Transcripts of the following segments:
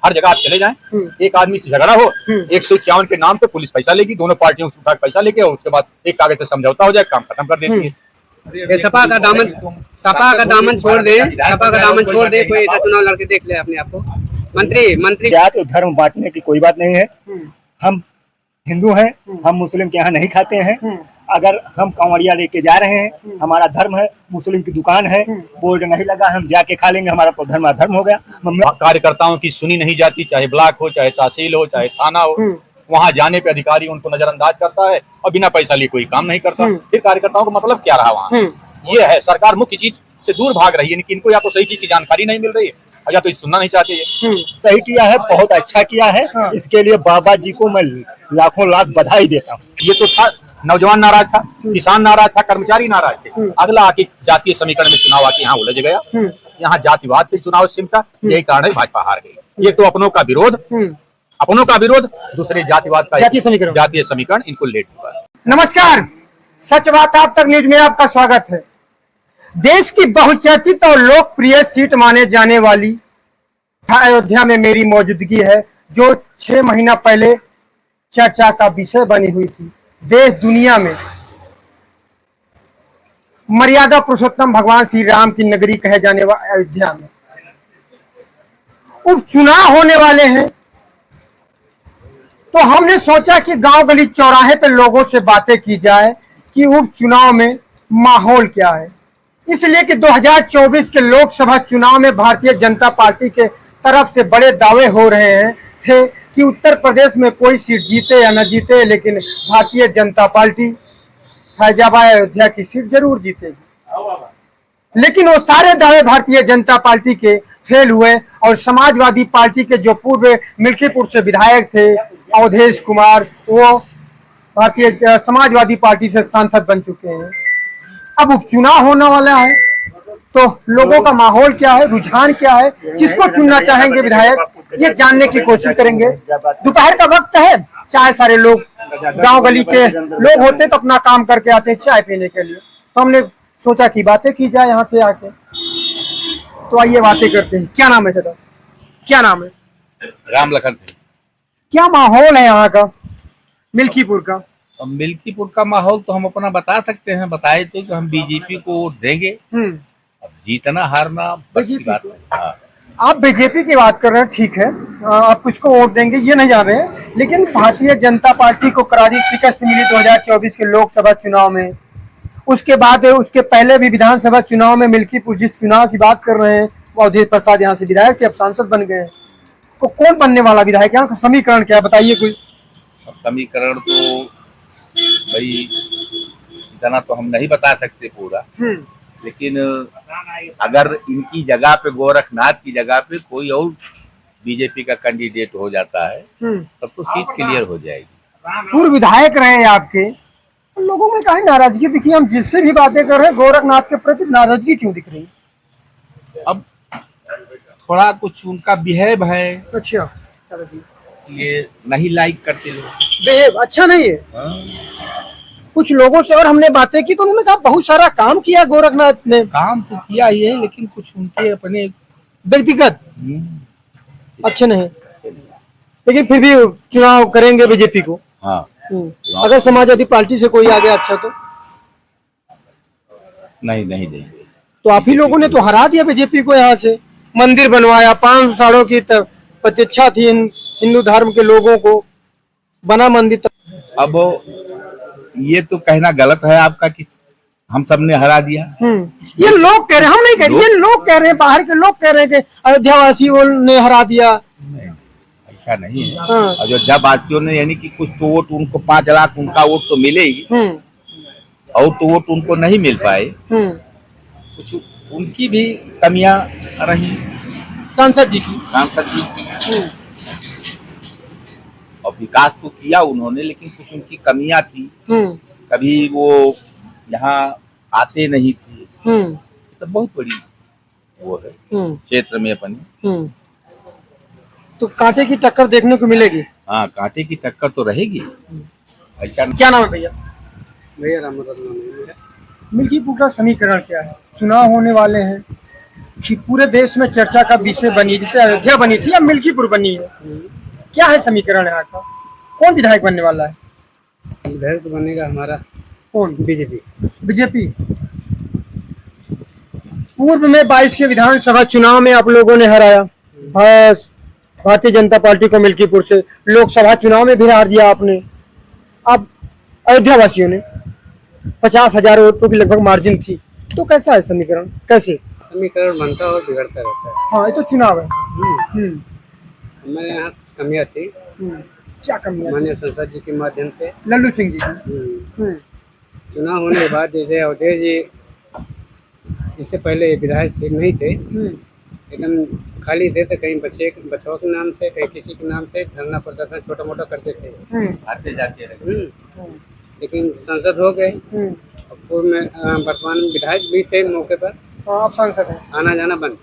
हर जगह आप चले जाएं, एक आदमी से झगड़ा हो, 151 के नाम पे पुलिस पैसा लेगी, दोनों पार्टियों से उठा पैसा लेके, और उसके बाद एक कागज से समझौता हो जाए, काम खत्म कर देती है। सपा का दामन छोड़ दे, कोई ऐसा चुनाव लड़के देख ले अपने आप को। मंत्री जात और धर्म बांटने की कोई बात नहीं है। हम हिंदू हैं, हम मुस्लिम के यहाँ नहीं खाते हैं। अगर हम कांवड़िया लेके जा रहे हैं, हमारा धर्म है, मुस्लिम की दुकान है, बोर्ड नहीं लगा, हम जाके खा लेंगे, हमारा तो धर्म अधर्म हो गया। कार्यकर्ताओं की सुनी नहीं जाती, चाहे ब्लॉक हो, चाहे तहसील हो, चाहे थाना हो, वहां जाने पे अधिकारी उनको नजरअंदाज करता है और बिना पैसा लिए कोई काम नहीं करता। फिर कार्यकर्ताओं का मतलब क्या रहा वहाँ? ये है, सरकार मुख्य चीज से दूर भाग रही है, इनको या तो सही चीज की जानकारी नहीं मिल रही है या तो सुनना नहीं चाहती है। सही किया है, बहुत अच्छा किया है। इसके लिए बाबा जी को मैं लाखों लाख बधाई देता हूँ। ये तो था, नौजवान नाराज था, किसान नाराज था, कर्मचारी नाराज थे। अगला आके जातीय समीकरण में चुनाव आके यहाँ उलझ गया, यहाँ जातिवाद पे चुनाव सिमटा, यही कारण है भाजपा हार गई। ये तो अपनों का विरोध, दूसरे जातिवाद का जातीय समीकरण इनको लेट हुआ। नमस्कार, सच बात आप तक न्यूज में आपका स्वागत है। देश की बहुचर्चित और लोकप्रिय सीट माने जाने वाली अयोध्या में मेरी मौजूदगी है, जो 6 महीना पहले चर्चा का विषय बनी हुई थी। देश दुनिया में मर्यादा पुरुषोत्तम भगवान श्री राम की नगरी कहे जाने वाली अयोध्या में उपचुनाव होने वाले हैं, तो हमने सोचा कि गांव गली चौराहे पे लोगों से बातें की जाए कि उपचुनाव में माहौल क्या है। इसलिए कि 2024 के लोकसभा चुनाव में भारतीय जनता पार्टी के तरफ से बड़े दावे हो रहे थे कि उत्तर प्रदेश में कोई सीट जीते या न जीते, लेकिन भारतीय जनता पार्टी फैजाबाद अयोध्या की सीट जरूर जीतेगी। लेकिन वो सारे दावे भारतीय जनता पार्टी के फेल हुए और समाजवादी पार्टी के जो पूर्व मिल्कीपुर से विधायक थे अवधेश कुमार, वो भारतीय समाजवादी पार्टी से सांसद बन चुके हैं। अब उपचुनाव होने वाला है, तो लोगों का माहौल क्या है, रुझान क्या है, किसको चुनना चाहेंगे विधायक, ये जानने की कोशिश करेंगे। दोपहर का वक्त है, चाय सारे लोग गांव गली के लोग होते तो अपना काम करके आते हैं चाय पीने के लिए, तो हमने सोचा कि बातें की जाए यहाँ पे आके। तो आइए बातें करते हैं। क्या नाम है दादा? क्या नाम है? राम लखन। क्या माहौल है यहाँ का मिल्कीपुर का? मिल्कीपुर का माहौल तो हम अपना बता सकते हैं, बताए तो कि हम बीजेपी को वोट देंगे। अब जीतना हारना बस की बात है। आप बीजेपी की बात कर रहे हैं, ठीक है, आप किसको वोट देंगे ये नहीं जान रहे हैं, लेकिन भारतीय जनता पार्टी को करारी शिकस्त मिली 2024 के लोकसभा चुनाव में। उसके बाद उसके पहले भी विधानसभा चुनाव में मिल्कीपुर जिस चुनाव की बात कर रहे हैं, वो अवधेश प्रसाद यहाँ से विधायक थे, अब सांसद बन गए। तो कौन बनने वाला विधायक, यहाँ का समीकरण क्या बताइए कोई? समीकरण तो भाई इतना तो हम नहीं बता सकते पूरा, लेकिन अगर इनकी जगह पे, गोरखनाथ की जगह पे कोई और बीजेपी का कैंडिडेट हो जाता है तब तो सीट क्लियर हो जाएगी। पूर्व विधायक रहे आपके, लोगों में काहे नाराजगी दिखी? हम जिससे भी बातें कर रहे हैं, गोरखनाथ के प्रति नाराजगी क्यों दिख रही? अब थोड़ा कुछ उनका बिहेव है, अच्छा, चलो जी, ये नहीं लाइक करते लोग, बिहेव अच्छा नहीं है। कुछ लोगों से और हमने बातें की तो उन्होंने कहा बहुत सारा काम किया गोरखनाथ ने। काम तो किया ही है, लेकिन कुछ उनके अपने व्यक्तिगत अच्छे नहीं, लेकिन फिर भी चुनाव करेंगे बीजेपी को। हाँ, अगर समाजवादी पार्टी से कोई आ गया अच्छा तो नहीं देंगे। तो आप ही लोगों ने तो हरा दिया बीजेपी को, यहाँ से मंदिर बनवाया, 5 सालों की प्रतीक्षा थी हिंदू धर्म के लोगों को, बना मंदिर। अब ये तो कहना गलत है आपका कि हम सब ने हरा दिया। ये लोग कह रहे हैं, हम नहीं कह रहे, ये लोग कह रहे हैं, बाहर के लोग कह रहे हैं कि अयोध्या वासियों ने हरा दिया। नहीं, ऐसा नहीं है। अयोध्या वासियों ने, यानी कि कुछ तो वोट उनको 5 लाख उनका वोट तो मिलेगी, और तो वोट उनको नहीं मिल पाए। कुछ उनकी भी कमियां रही, सांसद जी की। और विकास तो किया उन्होंने, लेकिन कुछ उनकी कमियां थी। कभी वो यहाँ आते नहीं थे, तो बहुत बड़ी वो है क्षेत्र में अपनी। तो कांटे की टक्कर देखने को मिलेगी। हाँ, कांटे की टक्कर तो रहेगी। क्या नाम है भैया? भैया राम रतन। मिल्कीपुर का समीकरण क्या है? चुनाव होने वाले हैं, कि पूरे देश में चर्चा का विषय बनी, जैसे अयोध्या बनी थी या मिल्कीपुर बनी है, क्या है समीकरण यहाँ का? कौन विधायक बनने वाला है? विधायक तो बनेगा हमारा कौन? बीजेपी। बीजेपी। पूर्व में 22 के विधानसभा चुनाव में आप लोगों ने हराया भारतीय जनता पार्टी को मिल्कीपुर से, लोकसभा चुनाव में भी हार दिया आपने। अब अयोध्या वासियों ने 50,000 वोटों की लगभग मार्जिन थी, तो कैसा है समीकरण? कैसे समीकरण बनता और बिगड़ता रहता है। हाँ, ये तो चुनाव है। हमारे यहाँ कमियां थी। क्या कमियां? माननीय संसद जी के माध्यम से लल्लू सिंह जी की। चुनाव होने के बाद जैसे अवधेश जी इससे पहले विधायक नहीं थे, एकदम खाली थे, तो कहीं बच्चों के नाम से, कहीं किसी के नाम से धरना प्रदर्शन छोटा मोटा करते थे, आते जाते रहे। लेकिन संसद हो गए। पूर्व में वर्तमान में विधायक भी थे मौके पर, आप सांसद हैं। आना जाना बंद।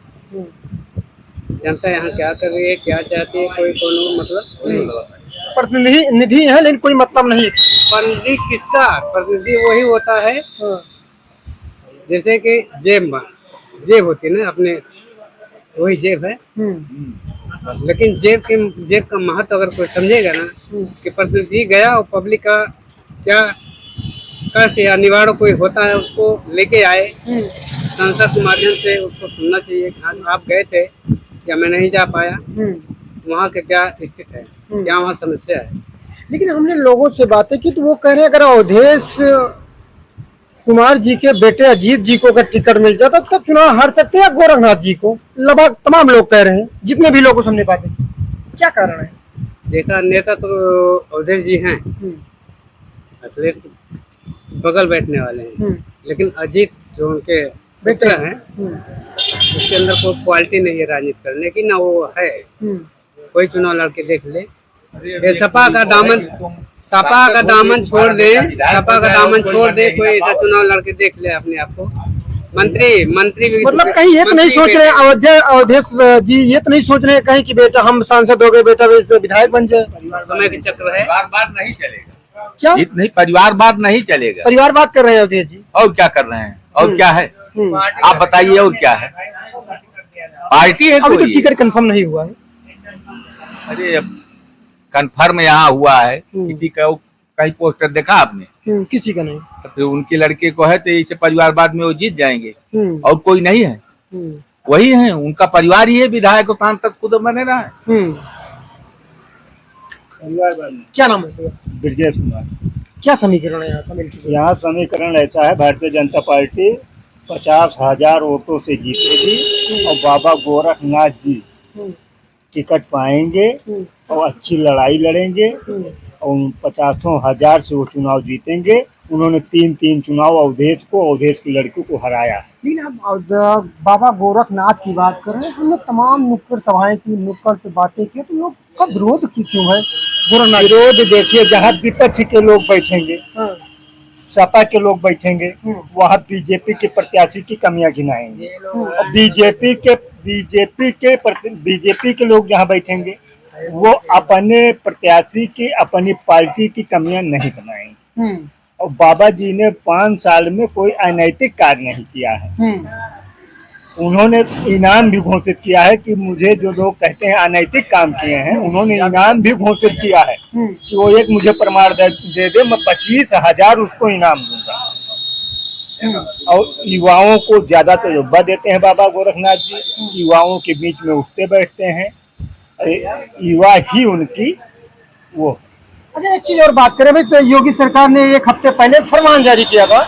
जनता यहाँ क्या कर रही है, क्या चाहती है, कोई मतलब प्रतिनिधि है लेकिन कोई मतलब नहीं। प्रतिनिधि किसका? प्रतिनिधि वही होता है जैसे कि जेब होती है ना अपने, वही जेब है। लेकिन जेब का महत्व अगर कोई समझेगा ना, कि प्रतिनिधि गया और पब्लिक का क्या कष्ट या निवारण कोई होता है उसको लेके आए, संसद के माध्यम से उसको सुनना चाहिए कि हाँ आप गए थे या मैं नहीं जा पाया, वहाँ के क्या स्थिति है, क्या वहाँ समस्या है। लेकिन हमने लोगों से बातें की तो वो कह रहे हैं अगर अवधेश कुमार जी के बेटे अजीत जी को अगर टिकट मिल जाता तब चुनाव हार सकते हैं, या गोरखनाथ जी को। लगभग तमाम लोग कह रहे हैं, जितने भी लोगों से हमने बातें की। क्या कारण है? देखा, नेता तो अवधेश जी हैं, अखिलेश बगल बैठने वाले हैं, लेकिन अजीत जो उनके बेटे हैं उसके अंदर कोई क्वालिटी नहीं है राजनीति करने की, ना वो है। कोई चुनाव लड़के देख ले, ये सपा का दामन छोड़ दे, सपा का दामन छोड़ दे, कोई ऐसा चुनाव लड़के देख ले अपने आप को। मंत्री भी मतलब कहीं ये तो नहीं सोच रहे अवधेश जी, ये तो नहीं सोच रहे कहीं कि बेटा हम सांसद हो गए, बेटा विधायक बन जाए। समय के चक्र है, परिवारवाद नहीं चलेगा। क्या नहीं, परिवारवाद नहीं चलेगा। परिवारवाद कर रहे हैं अवधेश जी? और क्या कर रहे हैं? और क्या है आप बताइए, और क्या है? पार्टी है अभी तो कोई? टिकट कंफर्म नहीं हुआ है। अरे कंफर्म यहाँ हुआ है, किसी का कहीं पोस्टर देखा आपने? किसी का नहीं। तो फिर उनके लड़के को है तो इसे परिवारवाद में वो जीत जाएंगे, और कोई नहीं है। वही है, उनका परिवार ही है, विधायक सांसद खुद बने रहा है। क्या नाम है? ब्रजेश कुमार। क्या समीकरण है यहाँ का? यहाँ समीकरण ऐसा है, भारतीय जनता पार्टी 50,000 वोटों से जीतेगी और बाबा गोरखनाथ जी टिकट पाएंगे और अच्छी लड़ाई लड़ेंगे और 50,000 से वो चुनाव जीतेंगे। उन्होंने 3 चुनाव अवधेश की लड़की को हराया। लेकिन आप बाबा गोरखनाथ की बात कर रहे हैं, हमने तमाम नुक्कड़ सभाएं की, नुक्कड़ पे बातें की, तो लोग का विरोध क्यों है गोरखनाथ? विरोध देखिए, जहाँ विपक्ष के लोग बैठेंगे, सपा के लोग बैठेंगे, वहाँ बीजेपी के प्रत्याशी की कमियां गिनाएंगे। और बीजेपी के लोग जहाँ बैठेंगे वो अपने प्रत्याशी की, अपनी पार्टी की कमियां नहीं बनाएंगे। और बाबा जी ने 5 साल में कोई अनैतिक कार्य नहीं किया है। उन्होंने इनाम भी घोषित किया है कि मुझे जो लोग कहते हैं अनैतिक काम किए हैं, उन्होंने इनाम भी घोषित किया है कि वो एक मुझे प्रमाण दे दे, मैं 25,000 उसको इनाम दूंगा। और युवाओं को ज्यादा तजुर्बा देते हैं बाबा गोरखनाथ जी, युवाओं के बीच में उठते बैठते हैं, युवा ही उनकी वो। अच्छा, एक चीज और बात करें भाई, तो योगी सरकार ने 1 हफ्ते पहले फरमान जारी किया था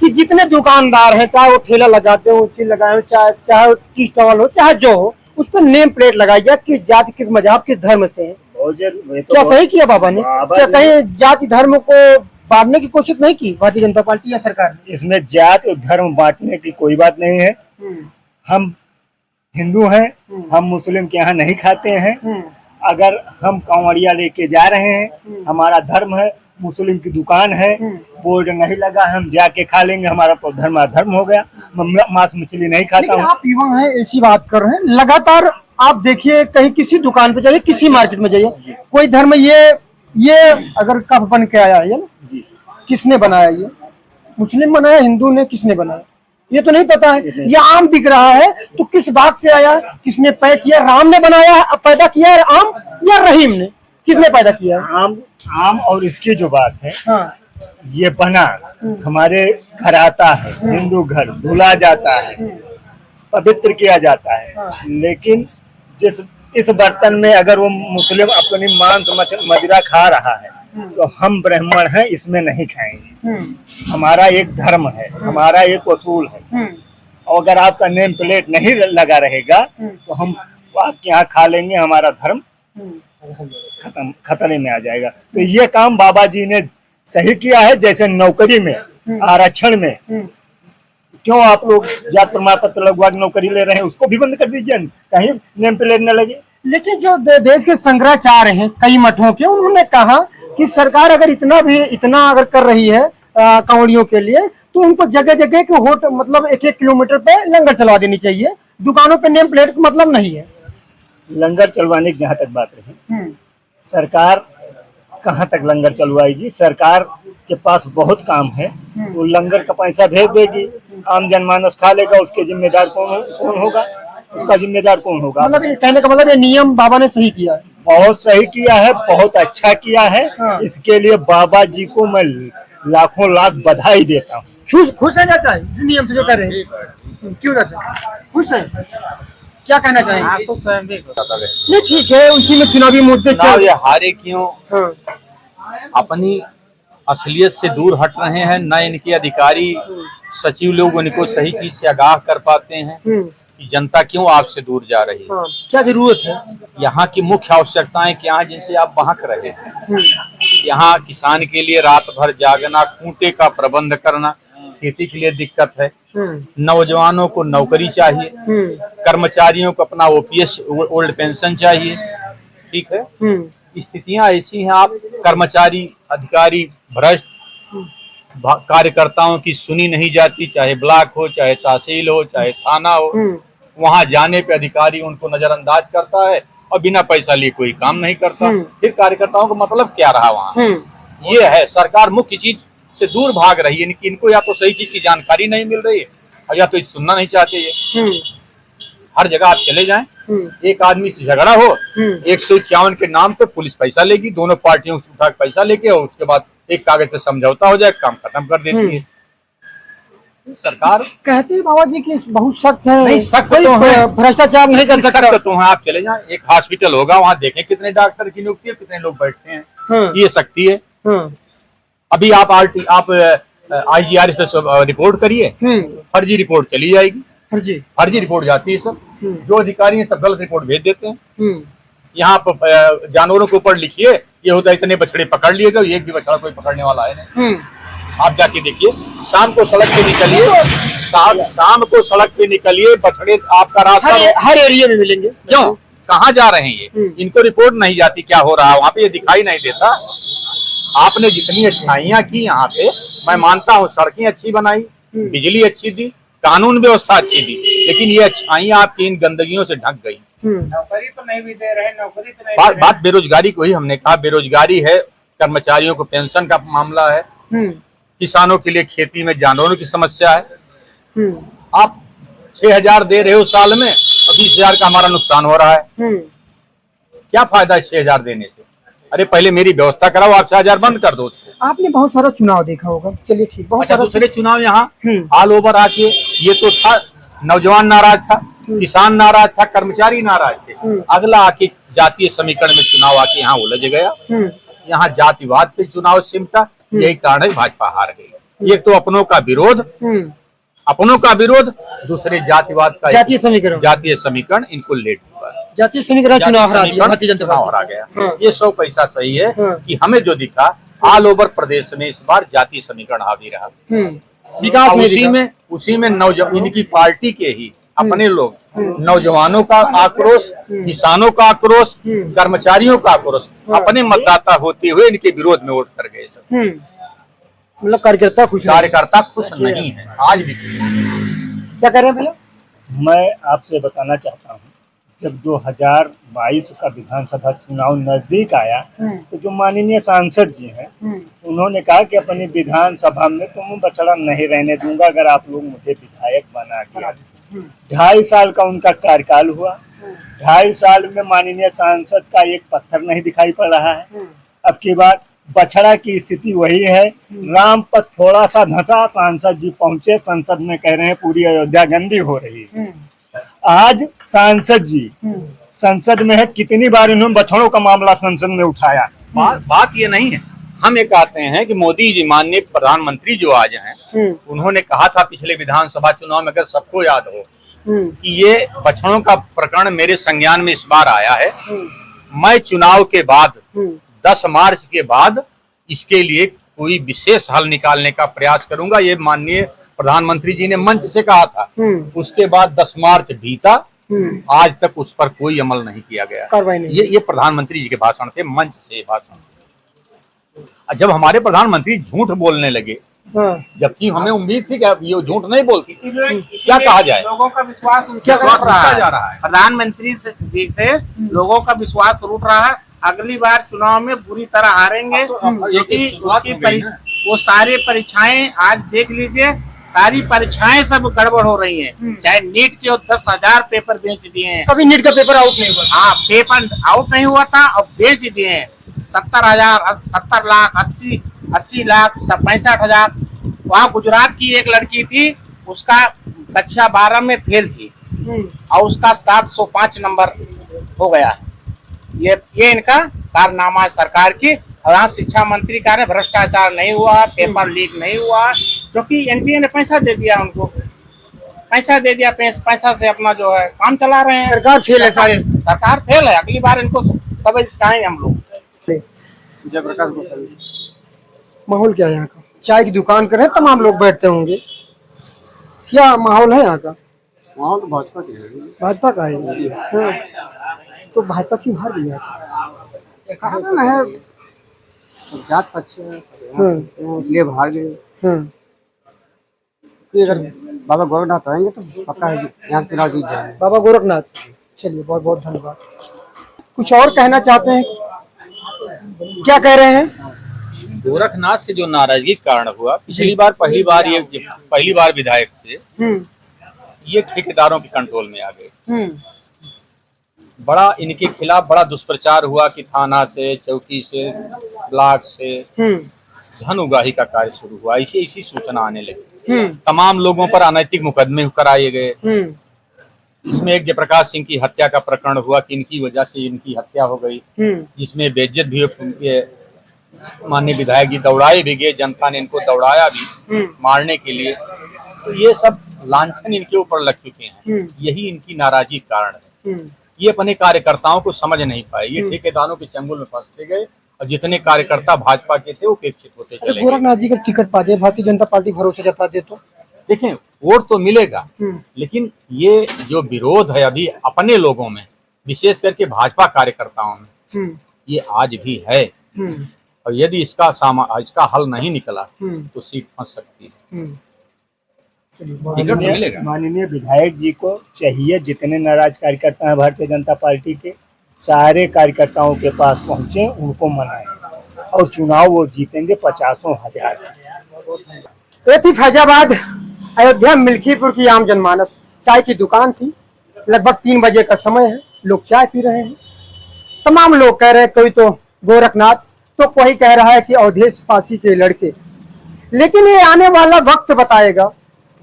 कि जितने दुकानदार हैं, चाहे वो ठेला लगाते हो, चीज लगाए, चाहे टी स्टॉल हो, चाहे जो हो, उस पर नेम प्लेट लगाई जाए किस जाति, किस मजहब, किस धर्म से है। क्या सही किया बाबा ने? क्या कहीं जाति धर्म को बांटने की कोशिश नहीं की भारतीय जनता पार्टी या सरकार ने? इसमें जाति और धर्म बांटने की कोई बात नहीं है। हम हिंदू हैं, हम मुस्लिम के यहाँ नहीं खाते हैं। अगर हम कांवड़िया लेके जा रहे हैं, हमारा धर्म है, मुस्लिम की दुकान है, बोर्ड नहीं लगा, हम जाके खा लेंगे, हमारा तो धर्म अधर्म हो गया। मांस मछली नहीं खाता हूँ। आप युवा हैं, ऐसी बात कर रहे हैं, लगातार आप देखिए कहीं किसी दुकान पे जाइए, किसी मार्केट में जाइए, कोई धर्म ये अगर कब बन के आया है ना, किसने बनाया? ये मुस्लिम बनाया, हिंदू ने, किसने बनाया? ये तो नहीं पता है। ये आम बिक रहा है तो किस बात से आया, किसने पैदा किया? राम ने बनाया, पैदा किया है आम, या रहीम ने? किसने पैदा किया है? आम और इसकी जो बात है, हाँ, ये बना हमारे घर आता है, हिंदू घर धुला जाता है, पवित्र किया जाता है, लेकिन इस बर्तन में अगर वो मुस्लिम अपनी मांस मदिरा खा रहा है तो हम ब्राह्मण हैं, इसमें नहीं खाएंगे। हमारा एक धर्म है, हमारा एक उसूल है, और अगर आपका नेम प्लेट नहीं लगा रहेगा तो हम आपके यहाँ खा लेंगे, हमारा धर्म खतरे में आ जाएगा। तो ये काम बाबा जी ने सही किया है। जैसे नौकरी में आरक्षण में क्यों आप लोग जात प्रमाण पत्र लगवा के नौकरी ले रहे हैं, उसको भी बंद कर दीजिए, कहीं नेम प्लेट न लगे। लेकिन जो देश के शंकराचार्य हैं कई मठों के, उन्होंने कहा कि सरकार अगर इतना अगर कर रही है कांवड़ियों के लिए, तो उनको जगह जगह के होटल मतलब 1-1 किलोमीटर पे लंगर चलवा देनी चाहिए। दुकानों पे नेम प्लेट का मतलब नहीं है। लंगर चलवाने की जहाँ तक बात रही, सरकार कहाँ तक लंगर चलवाएगी? सरकार के पास बहुत काम है, वो लंगर का पैसा भेज देगी, आम जनमानस खा लेगा, उसके जिम्मेदार कौन होगा? उसका जिम्मेदार कौन होगा? मतलब ये कहने का मतलब ये नियम बाबा ने सही किया है, बहुत सही किया है, बहुत अच्छा किया है। हाँ। इसके लिए बाबा जी को मैं लाखों लाख बधाई देता हूँ। खुश है चाचा इस नियम से जो कर रहे हैं? क्यों चाचा खुश है? क्या कहना चाहेंगे? आपको स्वयं भी नहीं ठीक है, उसी में चुनावी मुद्दे चुनाव ये हारे क्यों? हाँ, अपनी असलियत से दूर हट रहे हैं, न इनके अधिकारी सचिव लोग इनको सही चीज से आगाह कर पाते हैं कि जनता क्यों आपसे दूर जा रही है। हाँ, क्या जरूरत है? यहाँ की मुख्य आवश्यकताएं क्या हैं जिनसे आप बहक रहे हैं? यहाँ किसान के लिए रात भर जागना, खूंटे का प्रबंध करना, खेती के लिए दिक्कत है, नौजवानों को नौकरी चाहिए, कर्मचारियों को अपना ओपीएस ओल्ड पेंशन चाहिए। ठीक है, स्थितियां ऐसी हैं, आप कर्मचारी अधिकारी भ्रष्ट, कार्यकर्ताओं की सुनी नहीं जाती, चाहे ब्लॉक हो, चाहे तहसील हो, चाहे थाना हो। वहां जाने पे अधिकारी उनको नजरअंदाज करता है और बिना पैसा लिए कोई काम नहीं करता। फिर कार्यकर्ताओं को मतलब क्या रहा वहाँ? ये है, सरकार मुख्य चीज से दूर भाग रही है। इनको या तो सही चीज की जानकारी नहीं मिल रही है और या तो सुनना नहीं चाहते ये। हर जगह आप चले जाएं, एक आदमी से झगड़ा हो, 151 के नाम पे पुलिस पैसा लेगी, दोनों पार्टियों से उठा पैसा लेके, और उसके बाद एक कागज पे समझौता हो जाए, काम खत्म कर देती है सरकार। कहते हैं बाबा जी की बहुत सख्त है, नहीं, सख्त कोई तो है, भ्रष्टाचार नहीं कर सकता। सख्त तो है, आप चले जाएं, एक हॉस्पिटल होगा, वहाँ देखें कितने डॉक्टर की नियुक्ति है, कितने लोग बैठते हैं, ये सख्ती है। अभी आप IGR पे रिपोर्ट करिए, फर्जी रिपोर्ट चली जाएगी, फर्जी रिपोर्ट जाती है। सब जो अधिकारी हैं सब गलत रिपोर्ट भेज देते हैं। यहाँ पर जानवरों के ऊपर लिखिए ये होता है इतने बछड़े पकड़ लिए गए, एक भी बछड़ा कोई पकड़ने वाला है नहीं। आप जाके देखिए, शाम को सड़क पे निकलिए, शाम को सड़क पे निकलिए, बछड़े आपका रास्ता हर एरिया में मिलेंगे। क्यों? कहाँ जा रहे हैं ये? इनको रिपोर्ट नहीं जाती क्या हो रहा है वहाँ पे, ये दिखाई नहीं देता। आपने जितनी अच्छाइयाँ की यहाँ पे, मैं मानता हूँ, सड़कें अच्छी बनाई, बिजली अच्छी दी, कानून व्यवस्था अच्छी दी, लेकिन ये अच्छाइयाँ आपकी इन गंदगियों से ढक गई। नौकरी तो नहीं भी दे रहे, नौकरी तो नहीं बात बेरोजगारी को ही हमने कहा, बेरोजगारी है, कर्मचारियों को पेंशन का मामला है, किसानों के लिए खेती में जानवरों की समस्या है। आप 6,000 दे रहे हो साल में और 20,000 का हमारा नुकसान हो रहा है। क्या फायदा है 6,000 देने से? अरे पहले मेरी व्यवस्था कराओ, आप 6,000 बंद कर दो उसको। आपने बहुत सारा चुनाव देखा होगा, चलिए ठीक, बहुत अच्छा, सारा दूसरे चुनाव यहाँ ऑल ओवर आके ये तो था, नौजवान नाराज था, किसान नाराज था, कर्मचारी नाराज थे। अगला आके जातीय समीकरण में चुनाव आके यहाँ उलझ गया, यहाँ जातिवाद पे चुनाव सिमटा, यही कारण है भाजपा हार गई। एक तो अपनों का विरोध, दूसरे जातिवाद का जातीय समीकरण इनको लेट हुआ, जातीय समीकरण चुनाव हरा दिया, भारतीय जनता चुनाव हरा गया। ये 100 पैसा सही है कि हमें जो दिखा ऑल ओवर प्रदेश में इस बार जातीय समीकरण हावी रहा। विकास उसी में इनकी पार्टी के ही अपने लोग, नौजवानों का आक्रोश, किसानों का आक्रोश, कर्मचारियों का आक्रोश, अपने मतदाता होते हुए इनके विरोध में वोट कर गए सब। मतलब कार्यकर्ता खुश नहीं है आज भी। क्या कर रहे हैं भैया? मैं आपसे बताना चाहता हूँ, जब 2022 का विधानसभा चुनाव नजदीक आया तो जो माननीय सांसद जी हैं उन्होंने कहा कि अपनी विधानसभा में तुम बछड़ा नहीं रहने दूंगा अगर आप लोग मुझे विधायक बना दिया। 2.5 साल का उनका कार्यकाल हुआ। 2.5 साल में माननीय सांसद का एक पत्थर नहीं दिखाई पड़ रहा है। अब की बार बछड़ा की स्थिति वही है, राम पर थोड़ा सा धंसा, सांसद जी पहुंचे संसद में कह रहे हैं पूरी अयोध्या गंदी हो रही है। आज सांसद जी संसद में है, कितनी बार इन्होंने बछड़ों का मामला संसद में उठाया। बात ये नहीं है, हम ये कहते हैं कि मोदी जी माननीय प्रधानमंत्री जो आज हैं उन्होंने कहा था पिछले विधानसभा चुनाव में, अगर सबको याद हो, कि ये बछड़ों का प्रकरण मेरे संज्ञान में इस बार आया है, मैं चुनाव के बाद 10 मार्च के बाद इसके लिए कोई विशेष हल निकालने का प्रयास करूंगा। ये माननीय प्रधानमंत्री जी ने मंच से कहा था। उसके बाद 10 मार्च बीता, आज तक उस पर कोई अमल नहीं किया गया। कार्रवाई नहीं। ये प्रधानमंत्री जी के भाषण थे, मंच से भाषण। जब हमारे प्रधानमंत्री झूठ बोलने लगे, जबकि हमें उम्मीद थी कि ये झूठ नहीं बोलती, क्या कहा जाए। लोगों का विश्वास क्या जा रहा है। प्रधानमंत्री जी से लोगों का विश्वास टूट रहा है। अगली बार चुनाव में बुरी तरह हारेंगे, क्योंकि वो सारी परीक्षाएं आज देख लीजिए, सारी परीक्षाएं सब गड़बड़ हो रही हैं। चाहे नीट के 10,000 पेपर बेच दिए हैं। कभी नीट का पेपर आउट नहीं हुआ। हाँ, पेपर आउट नहीं हुआ था और बेच दिए हैं। 70 लाख 80 लाख 65,000। वहाँ गुजरात की एक लड़की थी, उसका कक्षा 12 में फेल थी और उसका 705 नंबर हो गया है। ये इनका कारनामा है सरकार की। और यहाँ शिक्षा मंत्री का भ्रष्टाचार नहीं हुआ, पेपर लीक नहीं हुआ, क्योंकि एनडीए ने पैसा दे दिया उनको, पैसा दे दिया, पैसा से अपना जो है काम चला रहे हैं। सरकार फेल है, सरकार फेल है। अगली बार इनको सब सिखाएंगे हम लोग। जयप्रकाश गोसावी। माहौल क्या है यहाँ का? चाय की दुकान कर रहे हैं, तमाम लोग बैठते होंगे, क्या माहौल है यहाँ का? माहौल तो भाजपा की है। भाजपा का है। हाँ। तो भाजपा क्यों हार गई है? जात पक्ष इसलिए हार गए। अगर बाबा गोरखनाथ आएंगे तो पक्का है यहाँ चुनाव जीत जाएंगे। बाबा गोरखनाथ। चलिए, बहुत बहुत धन्यवाद। कुछ और कहना चाहते हैं? क्या कह रहे हैं? गोरखनाथ से जो नाराजगी के कारण हुआ, पिछली बार पहली बार विधायक थे, ये ठेकेदारों के कंट्रोल में आ गए। बड़ा इनके खिलाफ बड़ा दुष्प्रचार हुआ कि थाना से, चौकी से, ब्लॉक से धन उगाही का कार्य शुरू हुआ। इसी सूचना आने लगी। तमाम लोगों पर अनैतिक मुकदमे कराए गए। इसमें एक जयप्रकाश सिंह की हत्या का प्रकरण हुआ कि इनकी वजह से इनकी हत्या हो गई, जिसमें बेइज्जत भी हुई। माननीय विधायक जी दौड़ाए भी गए, जनता ने इनको दौड़ाया भी मारने के लिए। तो ये सब लांछन इनके ऊपर लग चुके हैं। यही इनकी नाराजगी का कारण है। ये अपने कार्यकर्ताओं को समझ नहीं पाए। ये ठेकेदारों के चंगुल में फंसते गए और जितने कार्यकर्ता भाजपा के थे वो उपेक्षित होते चले गए। गोरखनाथ जी का टिकट पा जाए, भारतीय जनता पार्टी भरोसा जता दे तो देखें, वोट तो मिलेगा, लेकिन ये जो विरोध है अभी अपने लोगों में, विशेष करके भाजपा कार्यकर्ताओं में, ये आज भी है। और यदि इसका हल नहीं निकला तो सीट फंस सकती है। माननीय विधायक जी को चाहिए जितने नाराज कार्यकर्ता हैं भारतीय जनता पार्टी के, सारे कार्यकर्ताओं के पास पहुंचे, उनको मनाएं और चुनाव वो जीतेंगे 50,000 से। ये थी फैजाबाद अयोध्या मिल्कीपुर की आम जनमानस। चाय की दुकान थी, लगभग 3 बजे का समय है, लोग चाय पी रहे हैं। तमाम लोग कह रहे हैं, कोई तो गोरखनाथ, तो कोई कह रहा है कि अवधेश पासी के लड़के। लेकिन ये आने वाला वक्त बताएगा।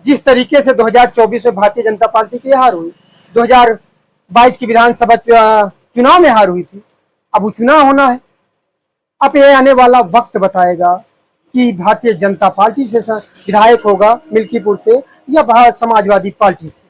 जिस तरीके से 2024 में भारतीय जनता पार्टी की हार हुई, 2022 की विधानसभा चुनाव में हार हुई थी, अब वो चुनाव होना है। अब ये आने वाला वक्त बताएगा कि भारतीय जनता पार्टी से विधायक होगा मिल्कीपुर से या समाजवादी पार्टी से।